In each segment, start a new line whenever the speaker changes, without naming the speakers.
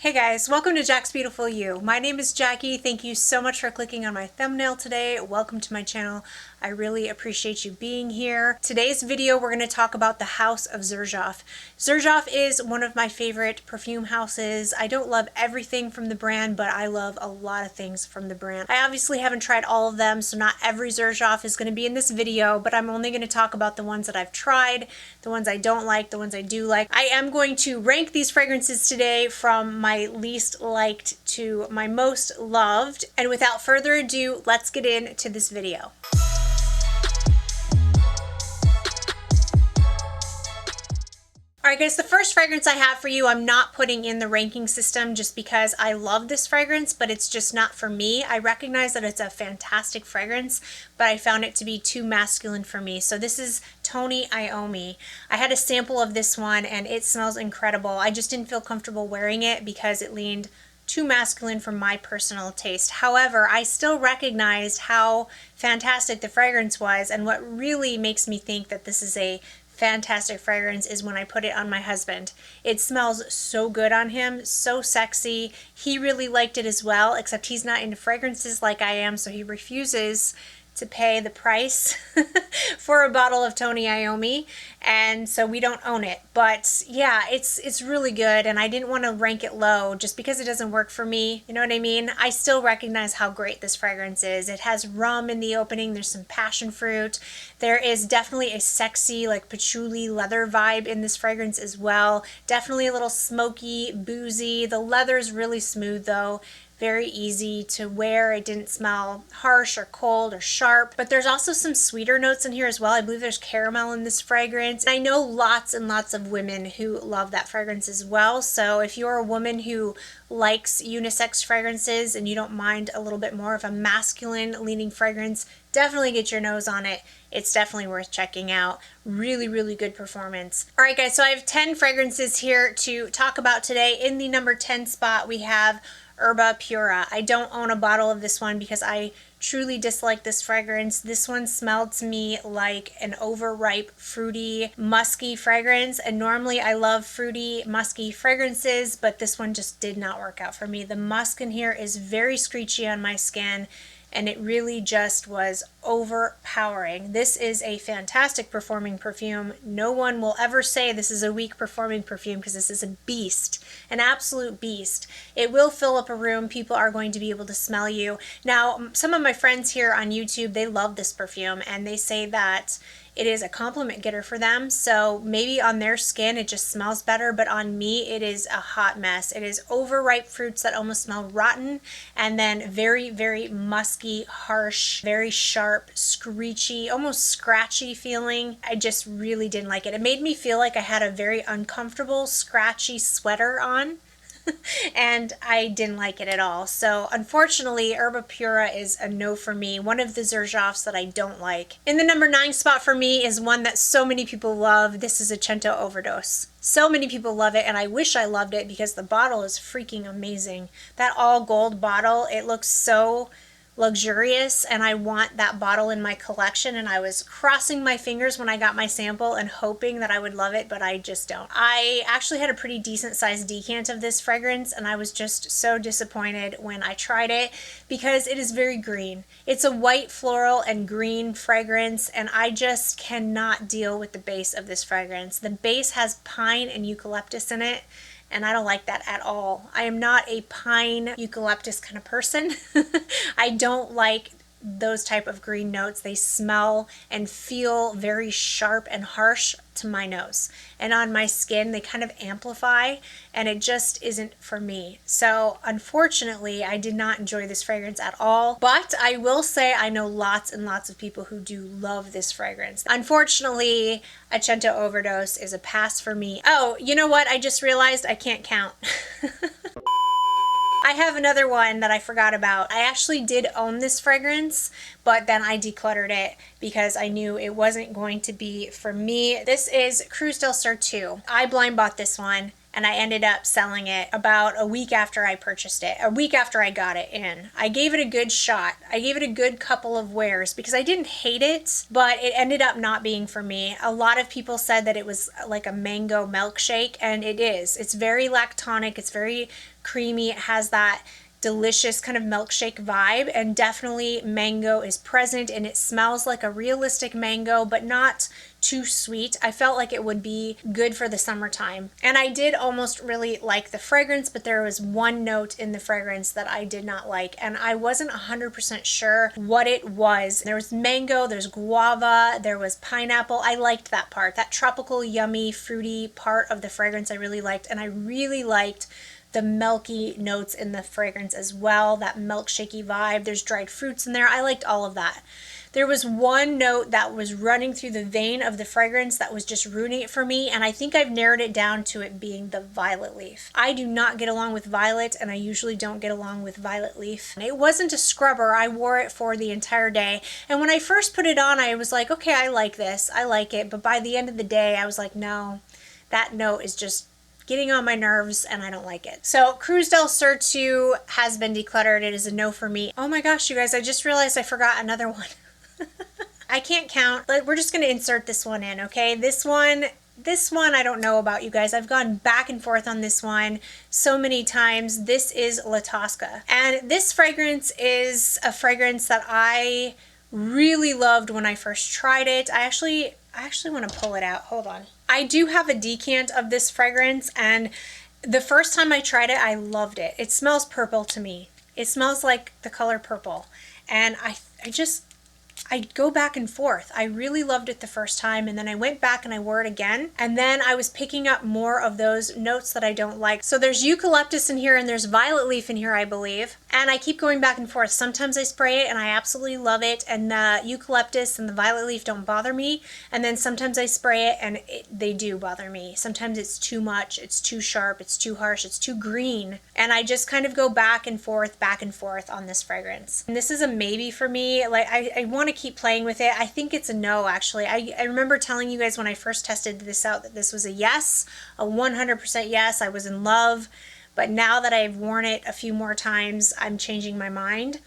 Hey guys, welcome to Jaxbeautifulyou. My name is Jackie. Thank you so much for clicking on my thumbnail today. Welcome to my channel. I really appreciate you being here. Today's video, we're going to talk about the house of Xerjoff. Xerjoff is one of my favorite perfume houses. I don't love everything from the brand, but I love a lot of things from the brand. I obviously haven't tried all of them, so not every Xerjoff is going to be in this video, but I'm only going to talk about the ones that I've tried, the ones I don't like, the ones I do like. I am going to rank these fragrances today from my least liked to my most loved. And without further ado, let's get into this video. Alright guys, the first fragrance I have for you, I'm not putting in the ranking system just because I love this fragrance, but it's just not for me. I recognize that it's a fantastic fragrance, but I found it to be too masculine for me. So this is Tony Iommi. I had a sample of this one and it smells incredible. I just didn't feel comfortable wearing it because it leaned too masculine for my personal taste. However, I still recognized how fantastic the fragrance was, and what really makes me think that this is a fantastic fragrance is when I put it on my husband. It smells so good on him, so sexy. He really liked it as well, except he's not into fragrances like I am, so he refuses to pay the price for a bottle of Tony Iommi, and so we don't own it. But yeah, it's really good, and I didn't want to rank it low just because it doesn't work for me. You know what I mean? I still recognize how great this fragrance is. It has rum in the opening. There's some passion fruit. There is definitely a sexy, like patchouli leather vibe in this fragrance as well. Definitely a little smoky, boozy. The leather's really smooth though. Very easy to wear. It didn't smell harsh or cold or sharp, but there's also some sweeter notes in here as well. I believe there's caramel in this fragrance. And I know lots and lots of women who love that fragrance as well. So if you're a woman who likes unisex fragrances and you don't mind a little bit more of a masculine leaning fragrance, definitely get your nose on it. It's definitely worth checking out. Really, really good performance. All right, guys, so I have 10 fragrances here to talk about today. In the number 10 spot, we have Erba Pura. I don't own a bottle of this one because I truly dislike this fragrance. This one smelled to me like an overripe, fruity, musky fragrance. And normally I love fruity, musky fragrances, but this one just did not work out for me. The musk in here is very screechy on my skin, and it really just was overpowering. This is a fantastic performing perfume. No one will ever say this is a weak performing perfume because this is a beast, an absolute beast. It will fill up a room. People are going to be able to smell you. Now, some of my friends here on YouTube, they love this perfume and they say that it is a compliment getter for them. So maybe on their skin it just smells better, but on me it is a hot mess. It is overripe fruits that almost smell rotten, and then very, very musky, harsh, very sharp, screechy, almost scratchy feeling. I just really didn't like it. It made me feel like I had a very uncomfortable, scratchy sweater on. And I didn't like it at all. So unfortunately, Erba Pura is a no for me. One of the Xerjoffs that I don't like. In the number 9 spot for me is one that so many people love. This is Accento Overdose. So many people love it, and I wish I loved it because the bottle is freaking amazing. That all gold bottle, it looks so luxurious, and I want that bottle in my collection, and I was crossing my fingers when I got my sample and hoping that I would love it, but I just don't. I actually had a pretty decent sized decant of this fragrance, and I was just so disappointed when I tried it because it is very green. It's a white floral and green fragrance, and I just cannot deal with the base of this fragrance. The base has pine and eucalyptus in it, and I don't like that at all. I am not a pine eucalyptus kind of person. I don't like those type of green notes. They smell and feel very sharp and harsh to my nose, and on my skin they kind of amplify, and it just isn't for me. So unfortunately, I did not enjoy this fragrance at all, but I will say I know lots and lots of people who do love this fragrance. Unfortunately, Accento Overdose is a pass for me. Oh, you know what? I just realized I can't count. I have another one that I forgot about. I actually did own this fragrance, but then I decluttered it because I knew it wasn't going to be for me. This is Cruz Del Sur II. I blind bought this one. and I ended up selling it about a week after I purchased it, a week after I got it in. I gave it a good shot. I gave it a good couple of wears because I didn't hate it, but it ended up not being for me. A lot of people said that it was like a mango milkshake, and it is. It's very lactonic, it's very creamy, it has that delicious kind of milkshake vibe, and definitely mango is present, and it smells like a realistic mango, but not too sweet. I felt like it would be good for the summertime. And I did almost really like the fragrance, but there was one note in the fragrance that I did not like, and I wasn't 100% sure what it was. There was mango, there's guava, there was pineapple. I liked that part, that tropical, yummy, fruity part of the fragrance I really liked, and I really liked the milky notes in the fragrance as well, that milkshakey vibe. There's dried fruits in there. I liked all of that. There was one note that was running through the vein of the fragrance that was just ruining it for me, and I think I've narrowed it down to it being the violet leaf. I do not get along with violet, and I usually don't get along with violet leaf. It wasn't a scrubber. I wore it for the entire day, and when I first put it on, I was like, okay, I like this. I like it, but by the end of the day, I was like, no, that note is just getting on my nerves and I don't like it. So Cruz Del Sur II has been decluttered. It is a no for me. Oh my gosh, you guys, I just realized I forgot another one. I can't count, but we're just going to insert this one in, okay? This one I don't know about, you guys. I've gone back and forth on this one so many times. This is La Tosca. And this fragrance is a fragrance that I really loved when I first tried it. I actually want to pull it out. Hold on. I do have a decant of this fragrance, and the first time I tried it, I loved it. It smells purple to me. It smells like the color purple. And I go back and forth. I really loved it the first time, and then I went back and I wore it again, and then I was picking up more of those notes that I don't like. So there's eucalyptus in here and there's violet leaf in here, I believe, and I keep going back and forth. Sometimes I spray it and I absolutely love it, and the eucalyptus and the violet leaf don't bother me, and then sometimes I spray it and they do bother me. Sometimes it's too much, it's too sharp, it's too harsh, it's too green, and I just kind of go back and forth on this fragrance. And this is a maybe for me. Like, I want to keep playing with it. I think it's a no, actually. I remember telling you guys when I first tested this out that this was a yes, a 100% yes. I was in love, but now that I've worn it a few more times, I'm changing my mind.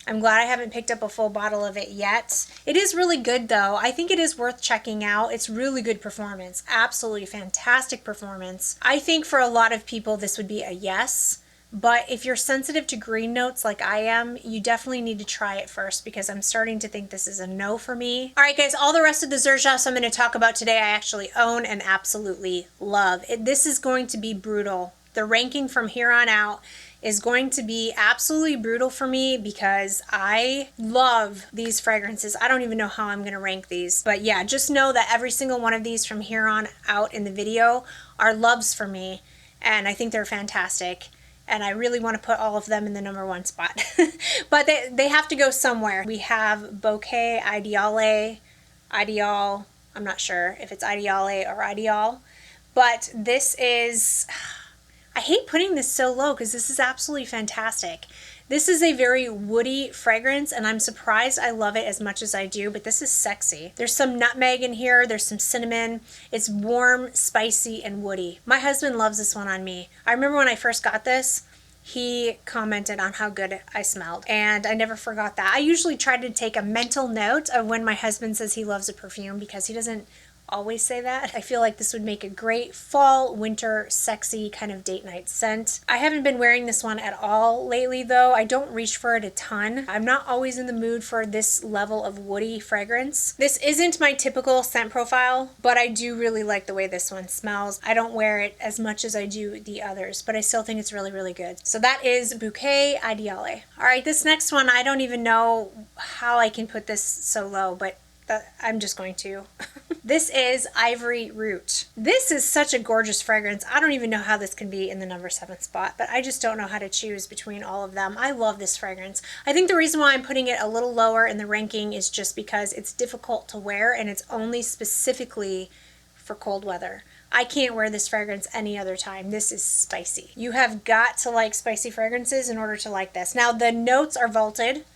I'm glad I haven't picked up a full bottle of it yet. It is really good though. I think it is worth checking out. It's really good performance. Absolutely fantastic performance. I think for a lot of people this would be a yes. But if you're sensitive to green notes like I am, you definitely need to try it first, because I'm starting to think this is a no for me. All right, guys, all the rest of the Xerjoffs I'm going to talk about today I actually own and absolutely love. This is going to be brutal. The ranking from here on out is going to be absolutely brutal for me because I love these fragrances. I don't even know how I'm going to rank these. But yeah, just know that every single one of these from here on out in the video are loves for me, and I think they're fantastic. And I really want to put all of them in the #1 spot. But they have to go somewhere. We have Bouquet, Ideale, Ideale. I'm not sure if it's Ideale or Ideale. But this is... I hate putting this so low because this is absolutely fantastic. This is a very woody fragrance, and I'm surprised I love it as much as I do, but this is sexy. There's some nutmeg in here, there's some cinnamon. It's warm, spicy, and woody. My husband loves this one on me. I remember when I first got this, he commented on how good I smelled, and I never forgot that. I usually try to take a mental note of when my husband says he loves a perfume, because he doesn't always say that. I feel like this would make a great fall, winter, sexy kind of date night scent. I haven't been wearing this one at all lately though. I don't reach for it a ton. I'm not always in the mood for this level of woody fragrance. This isn't my typical scent profile, but I do really like the way this one smells. I don't wear it as much as I do the others, but I still think it's really, really good. So that is Bouquet Ideale. All right, this next one, I don't even know how I can put this so low, but I'm just going to. This is Ivory Route. This is such a gorgeous fragrance. I don't even know how this can be in the #7 spot, but I just don't know how to choose between all of them. I love this fragrance. I think the reason why I'm putting it a little lower in the ranking is just because it's difficult to wear, and it's only specifically for cold weather. I can't wear this fragrance any other time. This is spicy. You have got to like spicy fragrances in order to like this. Now, the notes are vaulted,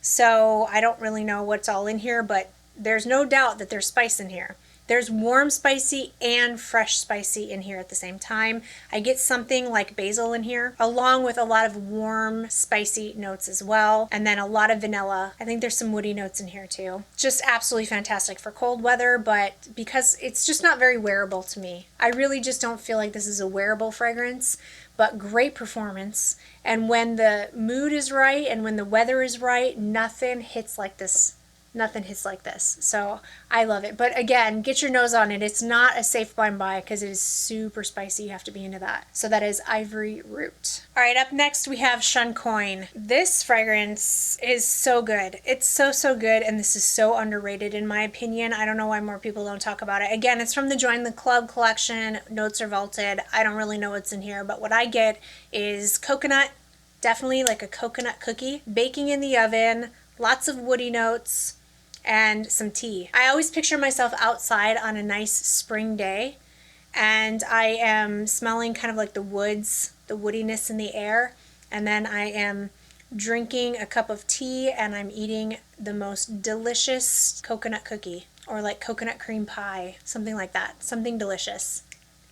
so I don't really know what's all in here, but there's no doubt that there's spice in here. There's warm spicy and fresh spicy in here at the same time. I get something like basil in here, along with a lot of warm spicy notes as well, and then a lot of vanilla. I think there's some woody notes in here too. Just absolutely fantastic for cold weather, but because it's just not very wearable to me. I really just don't feel like this is a wearable fragrance, but great performance. And when the mood is right and when the weather is right, nothing hits like this. Nothing hits like this. So I love it. But again, get your nose on it. It's not a safe blind buy because it is super spicy. You have to be into that. So that is Ivory Route. All right, up next we have Shunkoin. This fragrance is so good. It's so, so good. And this is so underrated in my opinion. I don't know why more people don't talk about it. Again, it's from the Join the Club collection. Notes are vaulted. I don't really know what's in here, but what I get is coconut, definitely like a coconut cookie, baking in the oven, lots of woody notes, and some tea. I always picture myself outside on a nice spring day, and I am smelling kind of like the woods, the woodiness in the air, and then I am drinking a cup of tea and I'm eating the most delicious coconut cookie, or like coconut cream pie, something like that, something delicious.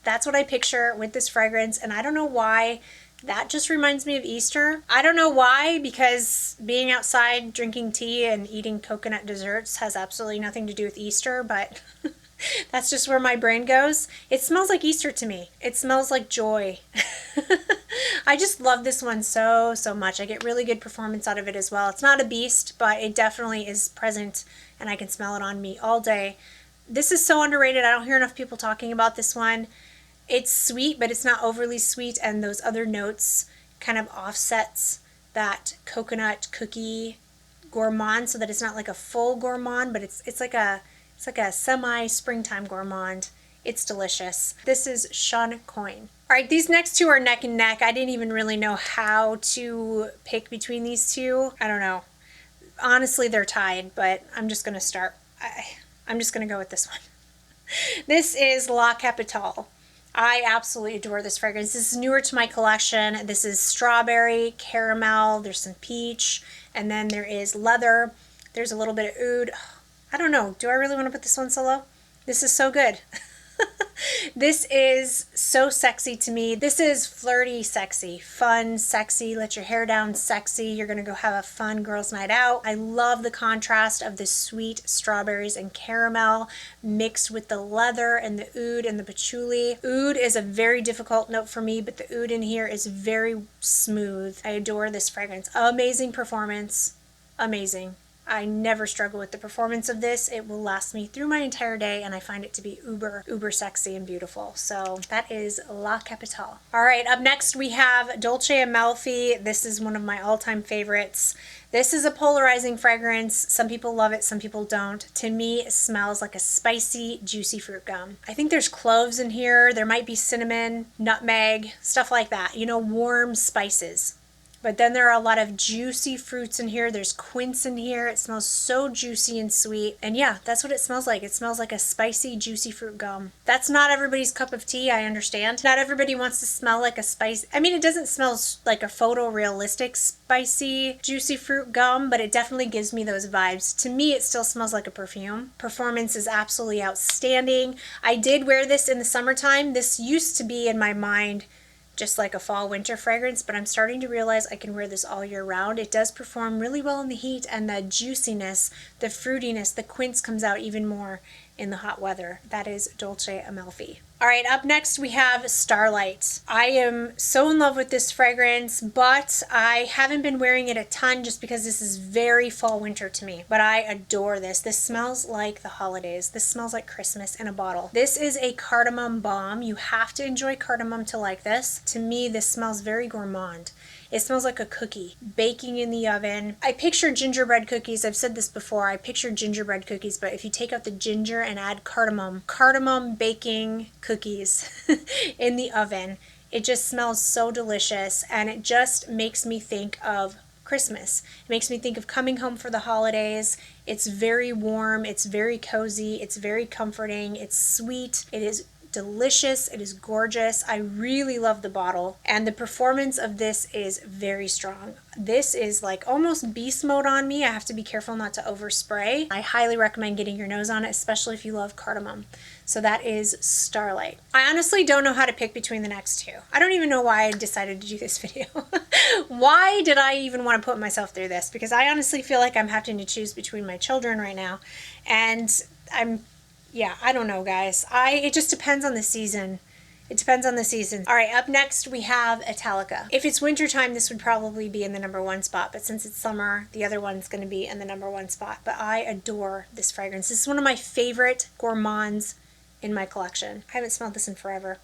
That's what I picture with this fragrance, and I don't know why. That just reminds me of Easter. I don't know why, because being outside drinking tea and eating coconut desserts has absolutely nothing to do with Easter, but that's just where my brain goes. It smells like Easter to me. It smells like joy. I just love this one so, so much. I get really good performance out of it as well. It's not a beast, but it definitely is present and I can smell it on me all day. This is so underrated. I don't hear enough people talking about this one. It's sweet, but it's not overly sweet, and those other notes kind of offsets that coconut cookie gourmand so that it's not like a full gourmand, but it's like a semi springtime gourmand. It's delicious. This is Shunkoin. All right, these next two are neck and neck. I didn't even really know how to pick between these two. I don't know. Honestly, they're tied, but I'm just gonna start. I'm just gonna go with this one. This is La Capitale. I absolutely adore this fragrance. This is newer to my collection. This is strawberry, caramel, there's some peach, and then there is leather. There's a little bit of oud. I don't know. Do I really want to put this one solo? This is so good. This is so sexy to me. This is flirty sexy, fun sexy, let your hair down sexy. You're gonna go have a fun girls' night out. I love the contrast of the sweet strawberries and caramel mixed with the leather and the oud and the patchouli. Oud is a very difficult note for me, but the oud in here is very smooth. I adore this fragrance. Amazing performance. Amazing. I never struggle with the performance of this. It will last me through my entire day, and I find it to be uber sexy and beautiful. So that is La Capitale. All right, up next we have Dolce Amalfi. This is one of my all-time favorites. This is a polarizing fragrance. Some people love it, some people don't. To me, it smells like a spicy, juicy fruit gum. I think there's cloves in here. There might be cinnamon, nutmeg, stuff like that. You know, warm spices. But then there are a lot of juicy fruits in here. There's quince in here. It smells so juicy and sweet. And yeah, that's what it smells like. It smells like a spicy, juicy fruit gum. That's not everybody's cup of tea, I understand. Not everybody wants to smell like a spice. I mean, it doesn't smell like a photorealistic spicy, juicy fruit gum, but it definitely gives me those vibes. To me, it still smells like a perfume. Performance is absolutely outstanding. I did wear this in the summertime. This used to be in my mind just like a fall winter fragrance, but I'm starting to realize I can wear this all year round. It does perform really well in the heat, and the juiciness, the fruitiness, the quince comes out even more in the hot weather. That is Dolce Amalfi. All right, up next we have Starlight. I am so in love with this fragrance, but I haven't been wearing it a ton just because this is very fall winter to me. But I adore this. This smells like the holidays. This smells like Christmas in a bottle. This is a cardamom bomb. You have to enjoy cardamom to like this. To me, this smells very gourmand. It smells like a cookie baking in the oven. I picture gingerbread cookies. I've said this before. I picture gingerbread cookies, but if you take out the ginger and add cardamom baking cookies in the oven, it just smells so delicious, and it just makes me think of Christmas. It makes me think of coming home for the holidays. It's very warm. It's very cozy. It's very comforting. It's sweet. It is delicious. It is gorgeous. I really love the bottle, and the performance of this is very strong. This is like almost beast mode on me. I have to be careful not to overspray. I highly recommend getting your nose on it, especially if you love cardamom. So that is Starlight. I honestly don't know how to pick between the next two. I don't even know why I decided to do this video. Why did I even want to put myself through this? Because I honestly feel like I'm having to choose between my children right now. And yeah, I don't know, guys. It just depends on the season. It depends on the season. All right, up next we have Italica. If it's wintertime, this would probably be in the #1 spot, but since it's summer, the other one's gonna be in the #1 spot. But I adore this fragrance. This is one of my favorite gourmands in my collection. I haven't smelled this in forever.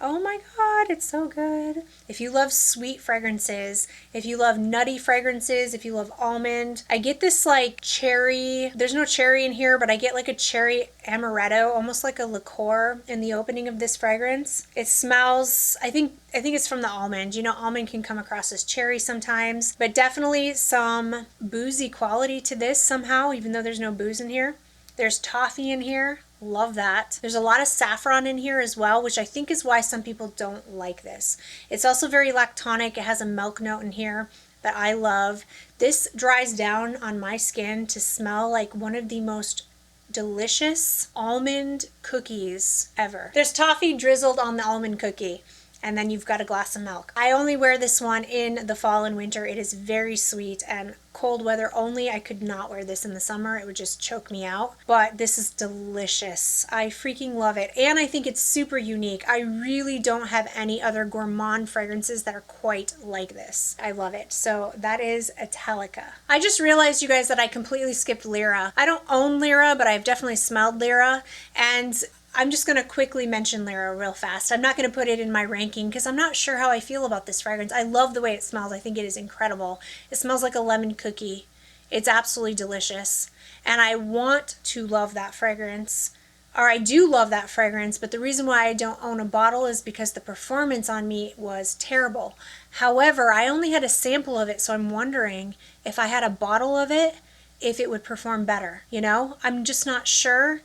Oh my God, it's so good. If you love sweet fragrances, if you love nutty fragrances, if you love almond, I get this like cherry, there's no cherry in here, but I get like a cherry amaretto, almost like a liqueur in the opening of this fragrance. It smells, I think it's from the almond. You know, almond can come across as cherry sometimes, but definitely some boozy quality to this somehow, even though there's no booze in here. There's toffee in here. Love that. There's a lot of saffron in here as well, which I think is why some people don't like this. It's also very lactonic. It has a milk note in here that I love. This dries down on my skin to smell like one of the most delicious almond cookies ever. There's toffee drizzled on the almond cookie, and then you've got a glass of milk. I only wear this one in the fall and winter. It is very sweet and cold weather only. I could not wear this in the summer. It would just choke me out. But this is delicious. I freaking love it. And I think it's super unique. I really don't have any other gourmand fragrances that are quite like this. I love it. So that is Italica. I just realized, you guys, that I completely skipped Lira. I don't own Lira, but I've definitely smelled Lira. And I'm just going to quickly mention Lira real fast. I'm not going to put it in my ranking because I'm not sure how I feel about this fragrance. I love the way it smells. I think it is incredible. It smells like a lemon cookie. It's absolutely delicious. And I want to love that fragrance. Or I do love that fragrance, but the reason why I don't own a bottle is because the performance on me was terrible. However, I only had a sample of it, so I'm wondering if I had a bottle of it, if it would perform better. You know, I'm just not sure.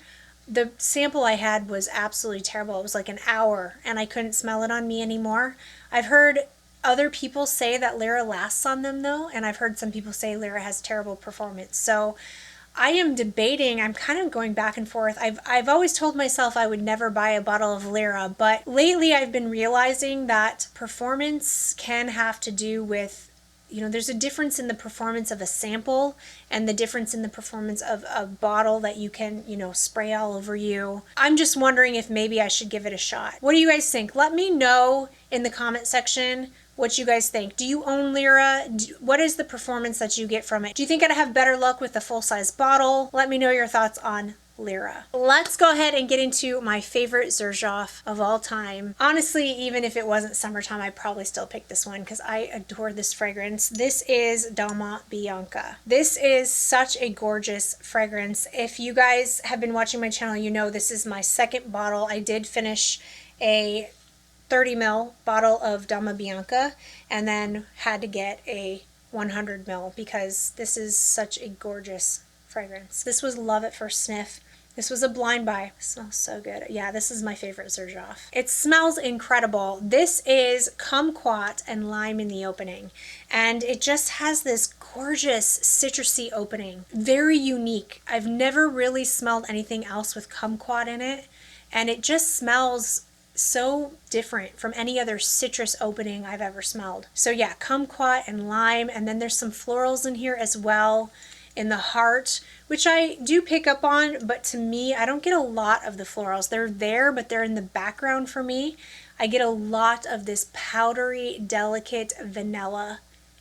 The sample I had was absolutely terrible. It was like an hour and I couldn't smell it on me anymore. I've heard other people say that Lira lasts on them though, and I've heard some people say Lira has terrible performance. So I am debating, I'm kind of going back and forth. I've always told myself I would never buy a bottle of Lira, but lately I've been realizing that performance can have to do with, you know, there's a difference in the performance of a sample and the difference in the performance of a bottle that you can, you know, spray all over you. I'm just wondering if maybe I should give it a shot. What do you guys think? Let me know in the comment section what you guys think. Do you own Lira? What is the performance that you get from it? Do you think I'd have better luck with a full-size bottle? Let me know your thoughts on Lira. Let's go ahead and get into my favorite Xerjoff of all time. Honestly, even if it wasn't summertime, I'd probably still pick this one because I adore this fragrance. This is Dama Bianca. This is such a gorgeous fragrance. If you guys have been watching my channel, you know this is my second bottle. I did finish a 30 ml bottle of Dama Bianca and then had to get a 100 ml because this is such a gorgeous fragrance. This was love at first sniff. This was a blind buy. It smells so good. Yeah, this is my favorite Xerjoff. It smells incredible. This is kumquat and lime in the opening, and it just has this gorgeous citrusy opening. Very unique. I've never really smelled anything else with kumquat in it, and it just smells so different from any other citrus opening I've ever smelled. So yeah, kumquat and lime, and then there's some florals in here as well in the heart, which I do pick up on, but to me, I don't get a lot of the florals. They're there, but they're in the background for me. I get a lot of this powdery, delicate vanilla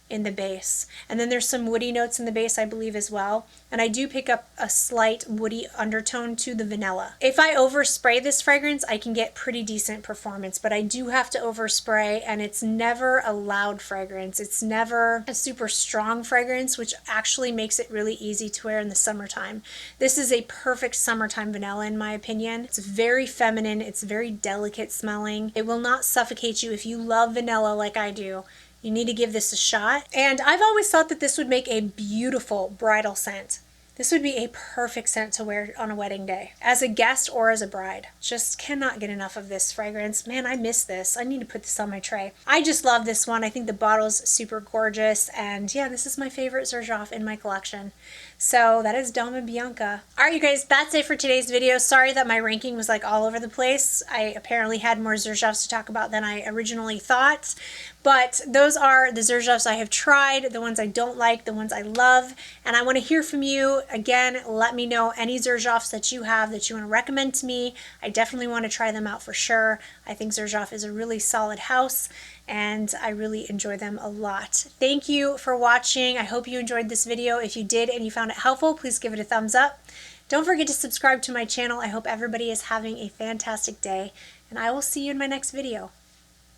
in the base. And then there's some woody notes in the base, I believe, as well. And I do pick up a slight woody undertone to the vanilla. If I overspray this fragrance, I can get pretty decent performance, but I do have to overspray, and it's never a loud fragrance. It's never a super strong fragrance, which actually makes it really easy to wear in the summertime. This is a perfect summertime vanilla in my opinion. It's very feminine. It's very delicate smelling. It will not suffocate you. If you love vanilla like I do, you need to give this a shot. And I've always thought that this would make a beautiful bridal scent. This would be a perfect scent to wear on a wedding day, as a guest or as a bride. Just cannot get enough of this fragrance. Man, I miss this. I need to put this on my tray. I just love this one. I think the bottle's super gorgeous, and yeah, this is my favorite Xerjoff in my collection. So that is Dama Bianca. All right, you guys, that's it for today's video. Sorry that my ranking was like all over the place. I apparently had more Xerjoffs to talk about than I originally thought. But those are the Xerjoffs I have tried, the ones I don't like, the ones I love, and I want to hear from you. Again, let me know any Xerjoffs that you have that you want to recommend to me. I definitely want to try them out for sure. I think Xerjoff is a really solid house, and I really enjoy them a lot. Thank you for watching. I hope you enjoyed this video. If you did and you found it helpful, please give it a thumbs up. Don't forget to subscribe to my channel. I hope everybody is having a fantastic day, and I will see you in my next video.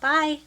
Bye!